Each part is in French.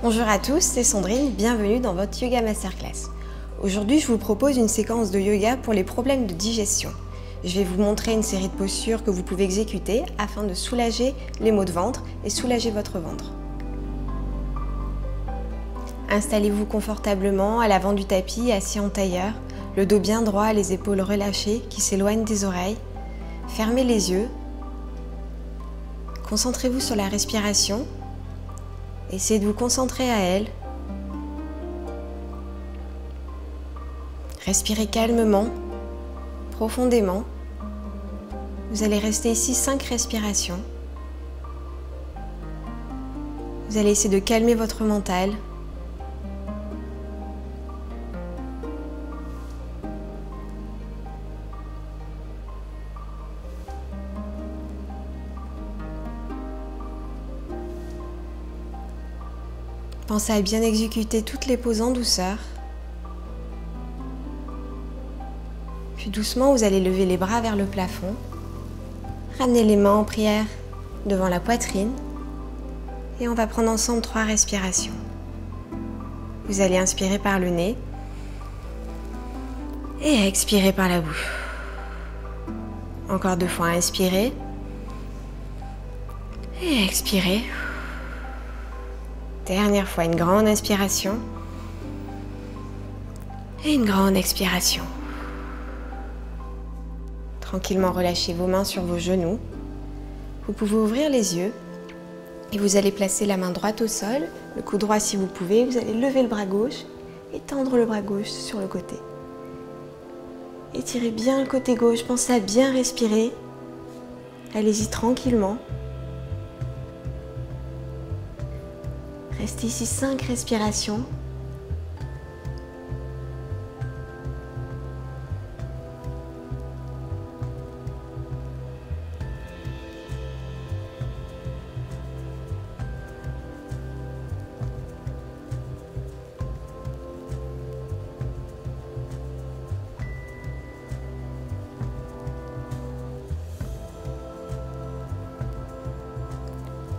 Bonjour à tous, c'est Sandrine, bienvenue dans votre Yoga Masterclass. Aujourd'hui, je vous propose une séquence de yoga pour les problèmes de digestion. Je vais vous montrer une série de postures que vous pouvez exécuter afin de soulager les maux de ventre et soulager votre ventre. Installez-vous confortablement à l'avant du tapis, assis en tailleur, le dos bien droit, les épaules relâchées qui s'éloignent des oreilles. Fermez les yeux. Concentrez-vous sur la respiration. Essayez de vous concentrer à elle. Respirez calmement, profondément. Vous allez rester ici 5 respirations. Vous allez essayer de calmer votre mental. Pensez à bien exécuter toutes les poses en douceur. Puis doucement, vous allez lever les bras vers le plafond. Ramenez les mains en prière devant la poitrine. Et on va prendre ensemble 3 respirations. Vous allez inspirer par le nez. Et expirer par la bouche. Encore 2 fois, inspirez. Et expirez. Dernière fois, une grande inspiration et une grande expiration. Tranquillement relâchez vos mains sur vos genoux. Vous pouvez ouvrir les yeux et vous allez placer la main droite au sol, le coude droit si vous pouvez. Vous allez lever le bras gauche et tendre le bras gauche sur le côté. Étirez bien le côté gauche, pensez à bien respirer. Allez-y tranquillement. Restez ici 5 respirations.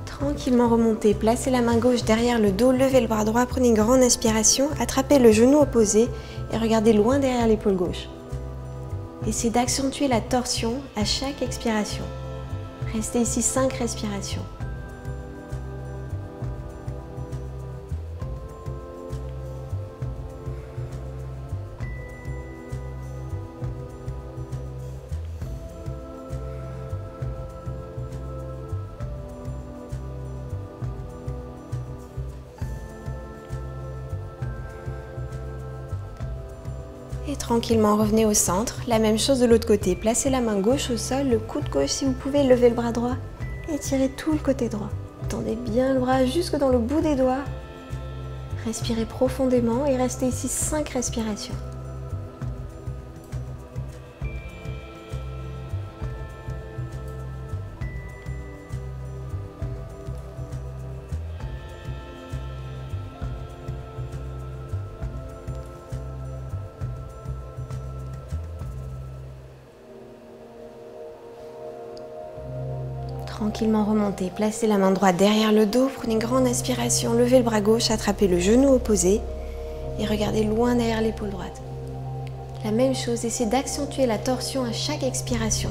Tranquillement remontez, placez la main gauche derrière le dos, levez le bras droit, prenez une grande inspiration, attrapez le genou opposé et regardez loin derrière l'épaule gauche. Essayez d'accentuer la torsion à chaque expiration. Restez ici 5 respirations. Et tranquillement revenez au centre, la même chose de l'autre côté, placez la main gauche au sol, le coude gauche si vous pouvez, levez le bras droit et tirez tout le côté droit. Tendez bien le bras jusque dans le bout des doigts, respirez profondément et restez ici 5 respirations. Tranquillement remontez, placez la main droite derrière le dos, prenez une grande inspiration, levez le bras gauche, attrapez le genou opposé et regardez loin derrière l'épaule droite. La même chose, essayez d'accentuer la torsion à chaque expiration.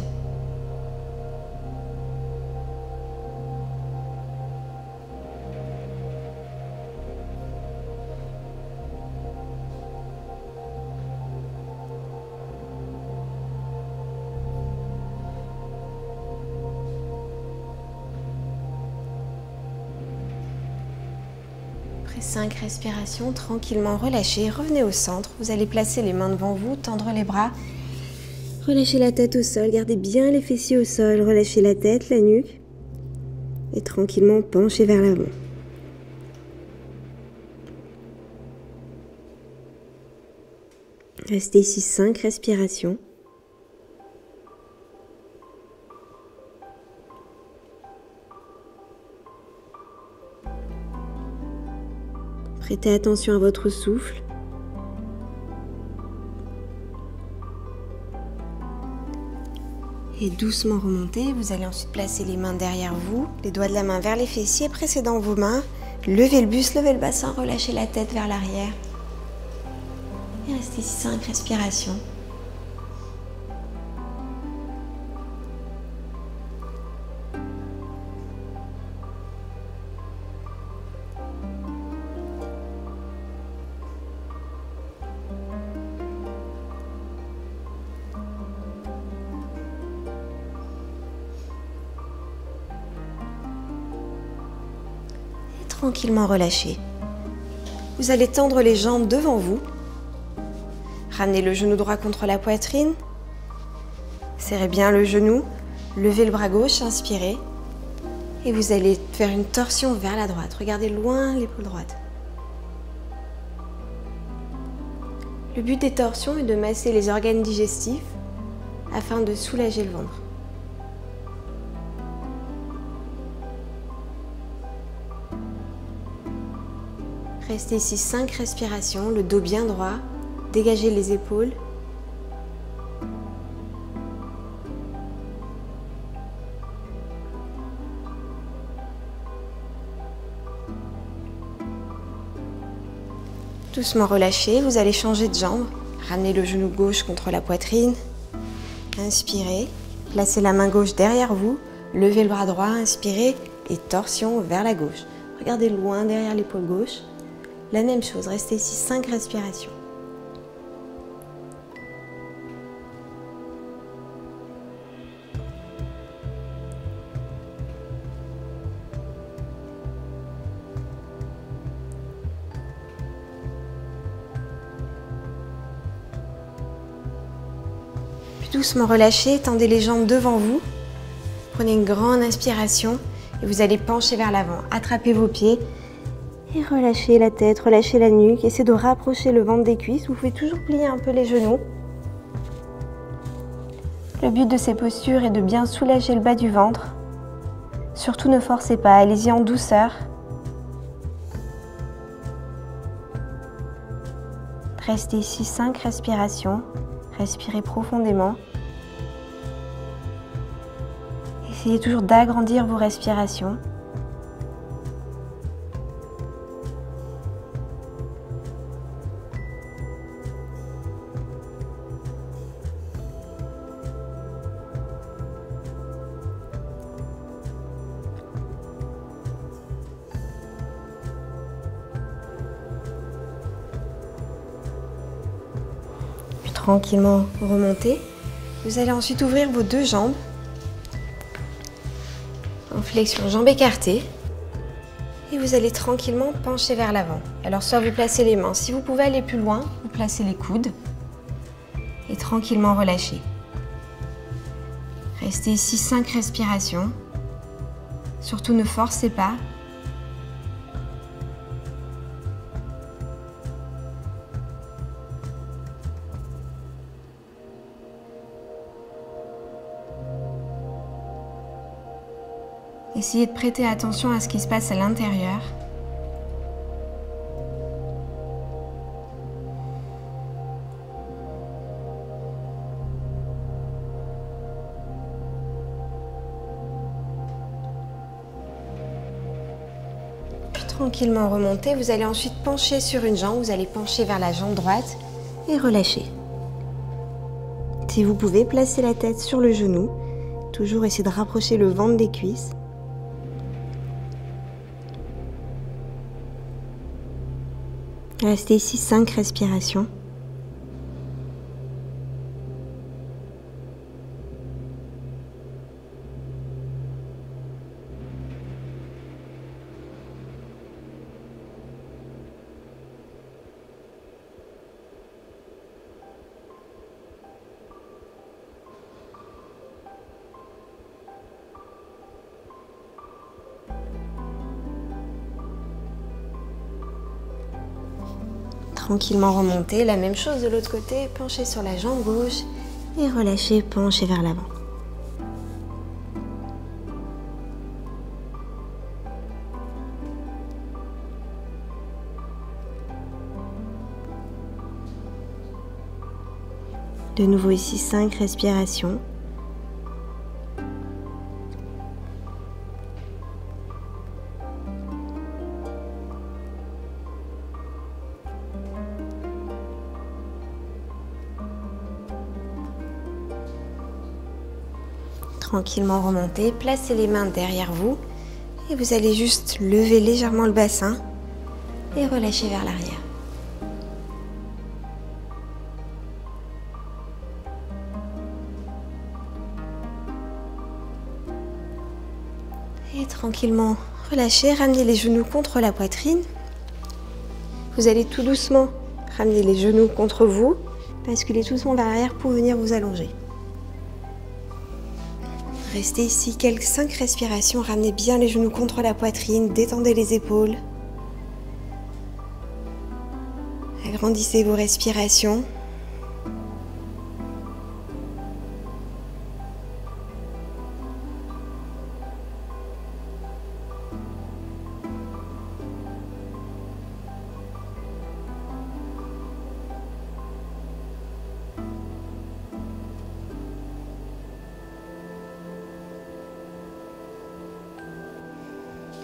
Après 5 respirations, tranquillement relâchez, revenez au centre. Vous allez placer les mains devant vous, tendre les bras. Relâchez la tête au sol, gardez bien les fessiers au sol, relâchez la tête, la nuque. Et tranquillement penchez vers l'avant. Restez ici 5 respirations. Prêtez attention à votre souffle. Et doucement remonter. Vous allez ensuite placer les mains derrière vous, les doigts de la main vers les fessiers, précédant vos mains. Levez le buste, levez le bassin, relâchez la tête vers l'arrière. Et restez ici 5 respirations. Tranquillement relâcher. Vous allez tendre les jambes devant vous. Ramenez le genou droit contre la poitrine. Serrez bien le genou. Levez le bras gauche, inspirez. Et vous allez faire une torsion vers la droite. Regardez loin l'épaule droite. Le but des torsions est de masser les organes digestifs afin de soulager le ventre. Restez ici 5 respirations, le dos bien droit, dégagez les épaules. Doucement relâchez, vous allez changer de jambe. Ramenez le genou gauche contre la poitrine. Inspirez, placez la main gauche derrière vous, levez le bras droit, inspirez et torsion vers la gauche. Regardez loin derrière l'épaule gauche. La même chose, restez ici 5 respirations. Puis doucement relâchez, tendez les jambes devant vous. Prenez une grande inspiration et vous allez pencher vers l'avant. Attrapez vos pieds. Et relâchez la tête, relâchez la nuque. Essayez de rapprocher le ventre des cuisses. Vous pouvez toujours plier un peu les genoux. Le but de ces postures est de bien soulager le bas du ventre. Surtout ne forcez pas, allez-y en douceur. Restez ici 5 respirations. Respirez profondément. Essayez toujours d'agrandir vos respirations. Tranquillement remonter. Vous allez ensuite ouvrir vos deux jambes en flexion, jambes écartées, et vous allez tranquillement pencher vers l'avant. Alors soit vous placez les mains, si vous pouvez aller plus loin, vous placez les coudes et tranquillement relâchez. Restez ici 5 respirations. Surtout ne forcez pas. Essayez de prêter attention à ce qui se passe à l'intérieur. Puis tranquillement remonter. Vous allez ensuite pencher sur une jambe. Vous allez pencher vers la jambe droite et relâcher. Si vous pouvez, placer la tête sur le genou. Toujours essayer de rapprocher le ventre des cuisses. Restez ici 5 respirations. Tranquillement remonter, la même chose de l'autre côté, penchez sur la jambe gauche et relâchez, penchez vers l'avant. De nouveau ici 5 respirations. Tranquillement remontez, placez les mains derrière vous et vous allez juste lever légèrement le bassin et relâcher vers l'arrière. Et tranquillement relâchez, ramenez les genoux contre la poitrine. Vous allez tout doucement ramener les genoux contre vous, basculez tout doucement vers l'arrière pour venir vous allonger. Restez ici quelques 5 respirations, ramenez bien les genoux contre la poitrine, détendez les épaules. Agrandissez vos respirations.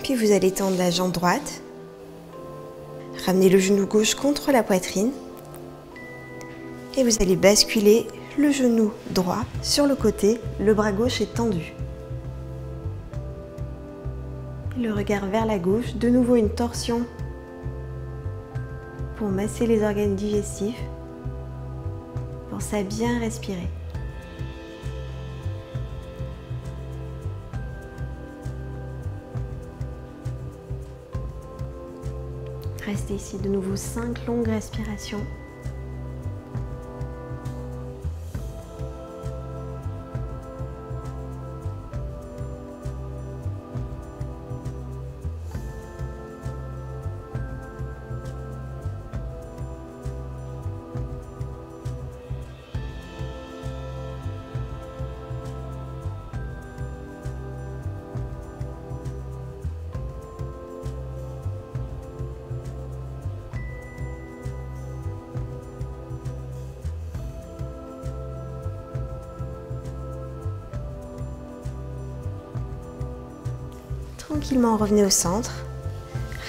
Puis vous allez tendre la jambe droite. Ramenez le genou gauche contre la poitrine. Et vous allez basculer le genou droit sur le côté. Le bras gauche est tendu. Le regard vers la gauche. De nouveau une torsion pour masser les organes digestifs. Pensez à bien respirer. Restez ici de nouveau 5 longues respirations. Tranquillement, revenez au centre.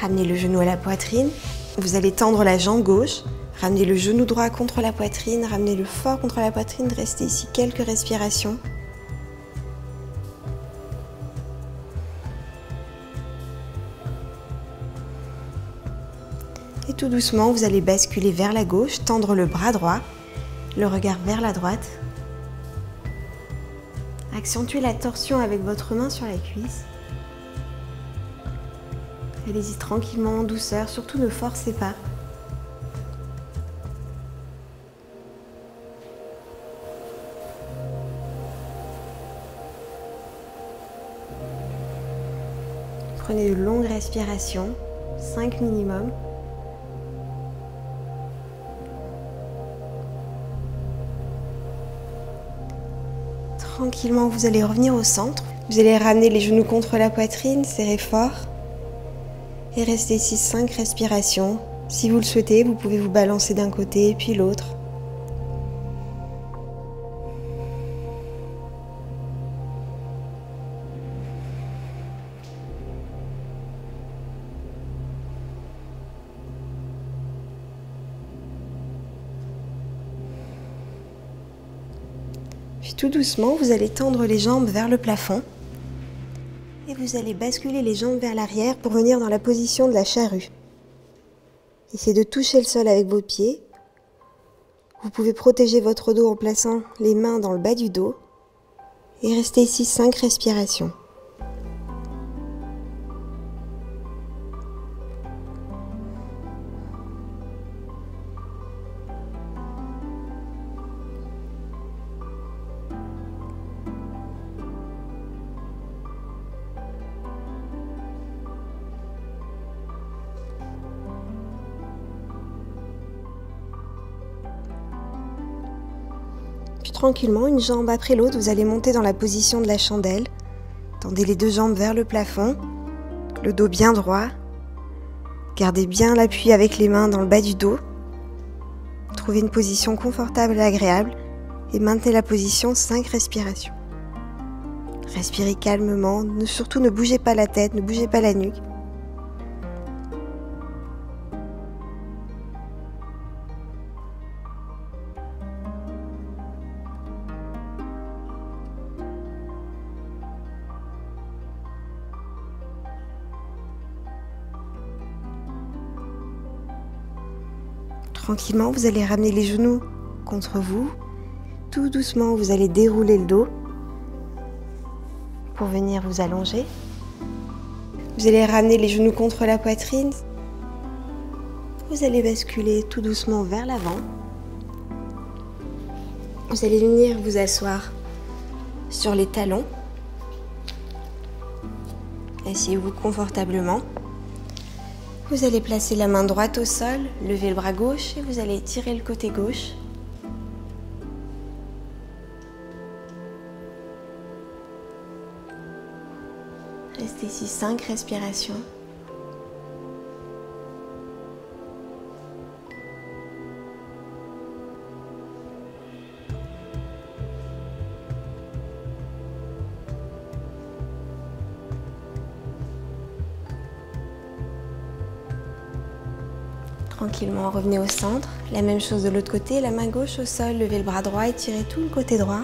Ramenez le genou à la poitrine. Vous allez tendre la jambe gauche. Ramenez le genou droit contre la poitrine. Ramenez-le fort contre la poitrine. Restez ici quelques respirations. Et tout doucement, vous allez basculer vers la gauche, tendre le bras droit, le regard vers la droite. Accentuez la torsion avec votre main sur la cuisse. Allez-y tranquillement, en douceur, surtout ne forcez pas. Prenez de longues respirations, 5 minimum. Tranquillement, vous allez revenir au centre. Vous allez ramener les genoux contre la poitrine, serrer fort. Et restez ici 5 respirations. Si vous le souhaitez, vous pouvez vous balancer d'un côté puis l'autre. Puis tout doucement, vous allez tendre les jambes vers le plafond. Et vous allez basculer les jambes vers l'arrière pour venir dans la position de la charrue. Essayez de toucher le sol avec vos pieds. Vous pouvez protéger votre dos en plaçant les mains dans le bas du dos. Et restez ici 5 respirations. Puis tranquillement, une jambe après l'autre, vous allez monter dans la position de la chandelle. Tendez les 2 jambes vers le plafond, le dos bien droit. Gardez bien l'appui avec les mains dans le bas du dos. Trouvez une position confortable et agréable et maintenez la position 5 respirations. Respirez calmement, surtout ne bougez pas la tête, ne bougez pas la nuque. Tranquillement, vous allez ramener les genoux contre vous. Tout doucement, vous allez dérouler le dos pour venir vous allonger. Vous allez ramener les genoux contre la poitrine. Vous allez basculer tout doucement vers l'avant. Vous allez venir vous asseoir sur les talons. Asseyez-vous confortablement. Vous allez placer la main droite au sol, lever le bras gauche et vous allez étirer le côté gauche. Restez ici 5 respirations. Tranquillement, revenez au centre. La même chose de l'autre côté, la main gauche au sol, levez le bras droit, étirez tout le côté droit.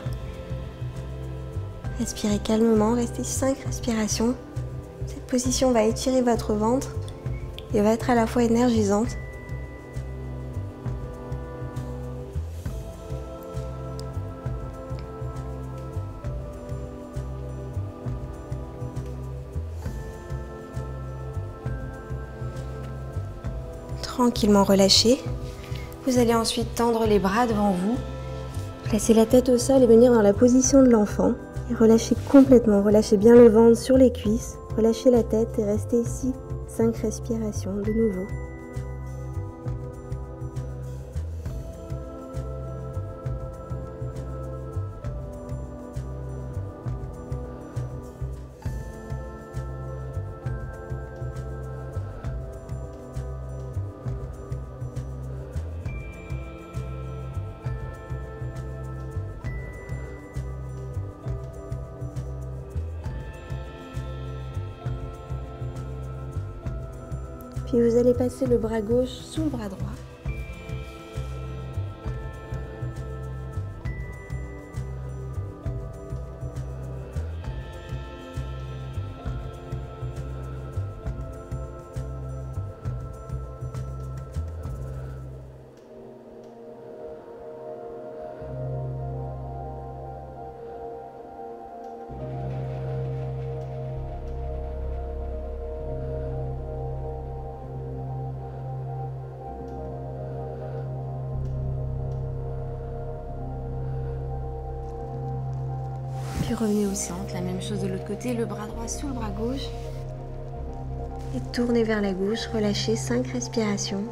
Respirez calmement, restez 5 respirations. Cette position va étirer votre ventre et va être à la fois énergisante. Tranquillement relâchez. Vous allez ensuite tendre les bras devant vous. Placez la tête au sol et venir dans la position de l'enfant. Et relâchez complètement, relâchez bien le ventre sur les cuisses. Relâchez la tête et restez ici 5 respirations de nouveau. Puis vous allez passer le bras gauche sous le bras droit. Puis revenez au centre, la même chose de l'autre côté, le bras droit sous le bras gauche. Et tournez vers la gauche, relâchez 5 respirations.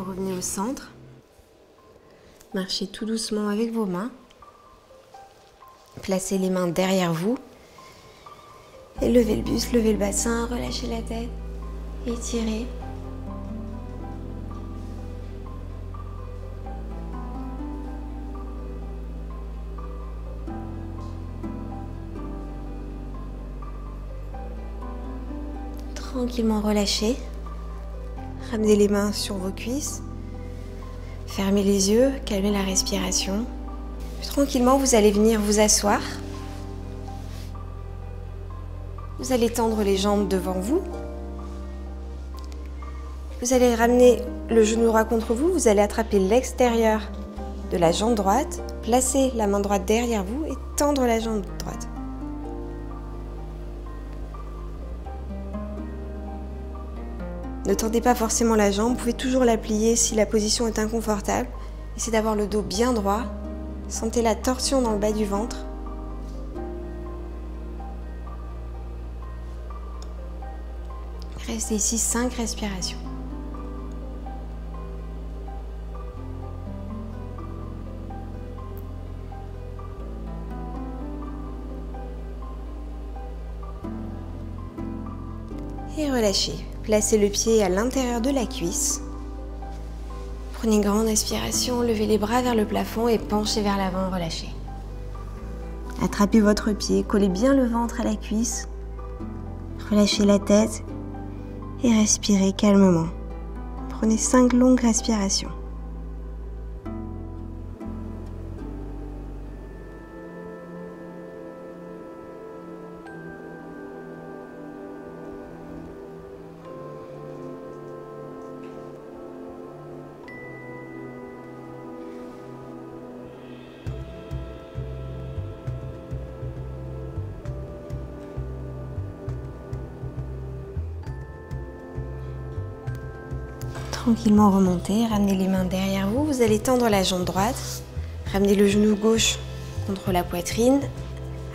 Revenez au centre. Marchez tout doucement avec vos mains. Placez les mains derrière vous. Et levez le buste, levez le bassin, relâchez la tête. Étirez. Tranquillement relâchez. Ramenez les mains sur vos cuisses. Fermez les yeux, calmez la respiration. Puis, tranquillement, vous allez venir vous asseoir. Vous allez tendre les jambes devant vous. Vous allez ramener le genou droit contre vous. Vous allez attraper l'extérieur de la jambe droite. Placez la main droite derrière vous et tendre la jambe droite. Ne tendez pas forcément la jambe, vous pouvez toujours la plier si la position est inconfortable. Essayez d'avoir le dos bien droit. Sentez la torsion dans le bas du ventre. Restez ici 5 respirations. Et relâchez. Placez le pied à l'intérieur de la cuisse. Prenez une grande inspiration, levez les bras vers le plafond et penchez vers l'avant, relâchez. Attrapez votre pied, collez bien le ventre à la cuisse, relâchez la tête et respirez calmement. Prenez 5 longues respirations. Tranquillement remontez, ramenez les mains derrière vous, vous allez tendre la jambe droite, ramenez le genou gauche contre la poitrine,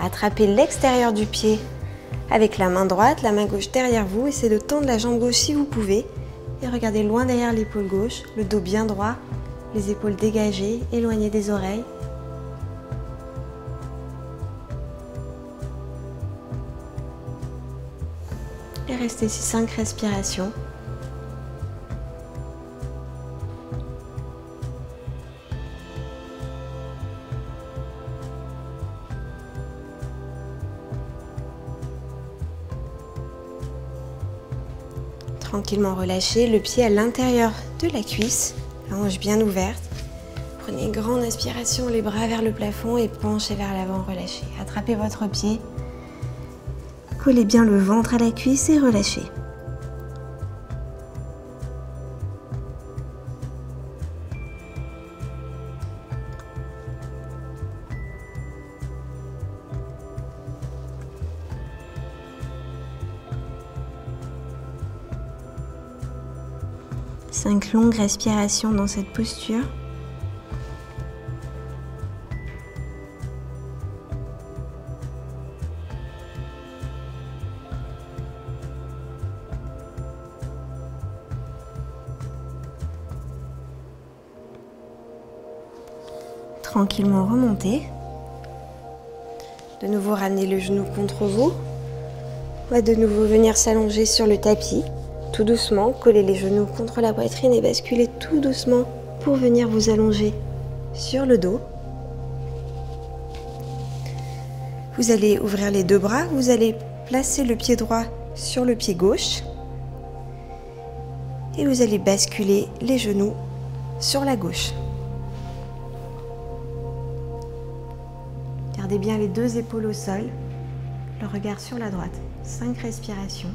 attrapez l'extérieur du pied avec la main droite, la main gauche derrière vous, essayez de tendre la jambe gauche si vous pouvez et regardez loin derrière l'épaule gauche, le dos bien droit, les épaules dégagées, éloignées des oreilles. Et restez ici 5 respirations. Tranquillement relâchez le pied à l'intérieur de la cuisse, la hanche bien ouverte. Prenez une grande inspiration, les bras vers le plafond et penchez vers l'avant, relâchez. Attrapez votre pied, collez bien le ventre à la cuisse et relâchez. Cinq longues respirations dans cette posture. Tranquillement remontez. De nouveau ramenez le genou contre vous. On va de nouveau venir s'allonger sur le tapis. Tout doucement, collez les genoux contre la poitrine et basculez tout doucement pour venir vous allonger sur le dos. Vous allez ouvrir les deux bras, vous allez placer le pied droit sur le pied gauche et vous allez basculer les genoux sur la gauche. Gardez bien les deux épaules au sol, le regard sur la droite. 5 respirations.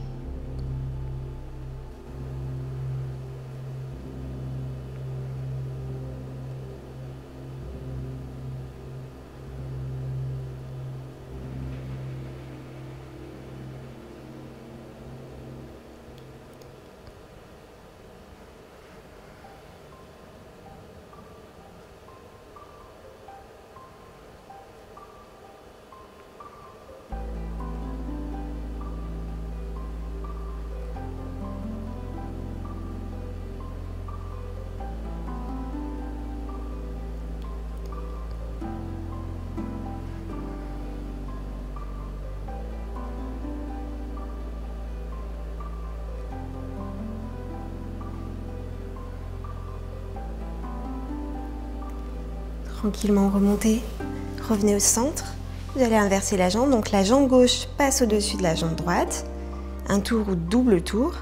Tranquillement remontez, revenez au centre, vous allez inverser la jambe, donc la jambe gauche passe au-dessus de la jambe droite, un tour ou double tour,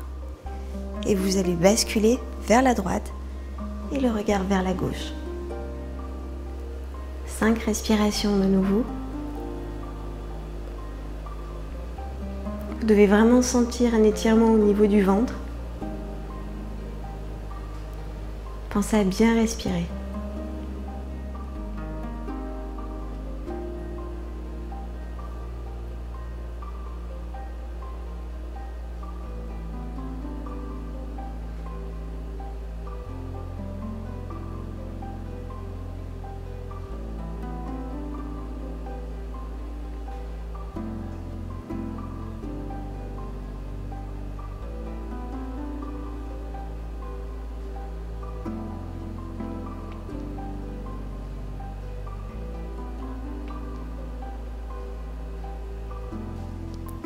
et vous allez basculer vers la droite et le regard vers la gauche. 5 respirations de nouveau. Vous devez vraiment sentir un étirement au niveau du ventre. Pensez à bien respirer.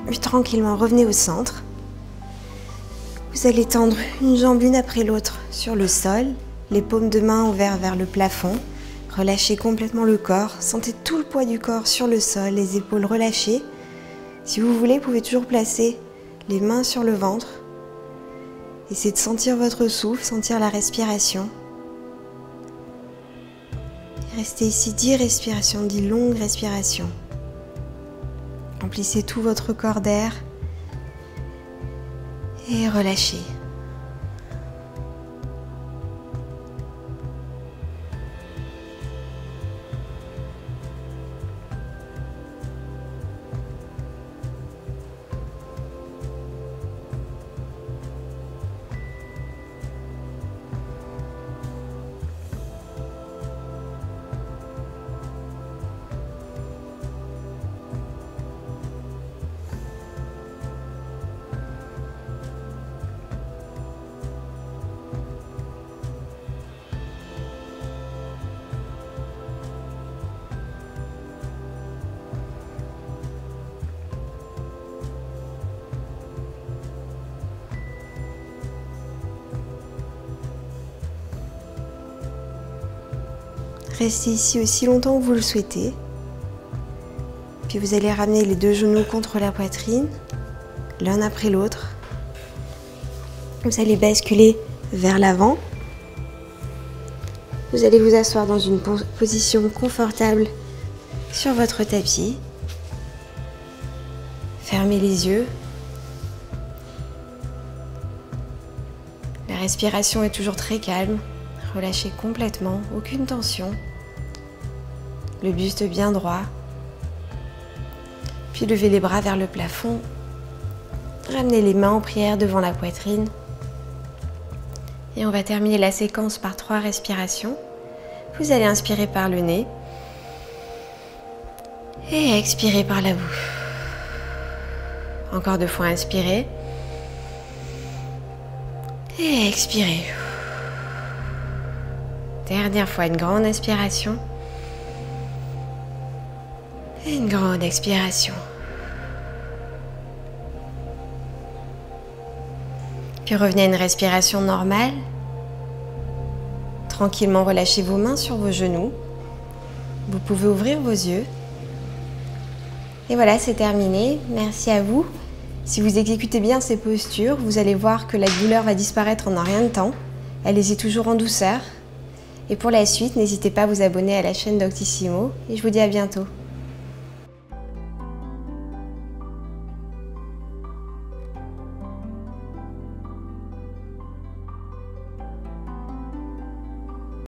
Puis tranquillement, revenez au centre. Vous allez tendre une jambe l'une après l'autre sur le sol, les paumes de main ouvertes vers le plafond. Relâchez complètement le corps. Sentez tout le poids du corps sur le sol, les épaules relâchées. Si vous voulez, vous pouvez toujours placer les mains sur le ventre. Essayez de sentir votre souffle, sentir la respiration. Et restez ici 10 respirations, 10 longues respirations. Remplissez tout votre corps d'air et relâchez. Restez ici aussi longtemps que vous le souhaitez. Puis vous allez ramener les deux genoux contre la poitrine, l'un après l'autre. Vous allez basculer vers l'avant. Vous allez vous asseoir dans une position confortable sur votre tapis. Fermez les yeux. La respiration est toujours très calme. Relâchez complètement, aucune tension. Le buste bien droit. Puis levez les bras vers le plafond. Ramenez les mains en prière devant la poitrine. Et on va terminer la séquence par 3 respirations. Vous allez inspirer par le nez. Et expirer par la bouche. Encore 2 fois inspirer. Et expirer. Dernière fois, une grande inspiration. Et une grande expiration. Puis revenez à une respiration normale. Tranquillement, relâchez vos mains sur vos genoux. Vous pouvez ouvrir vos yeux. Et voilà, c'est terminé. Merci à vous. Si vous exécutez bien ces postures, vous allez voir que la douleur va disparaître en un rien de temps. Allez-y toujours en douceur. Et pour la suite, n'hésitez pas à vous abonner à la chaîne Doctissimo et je vous dis à bientôt.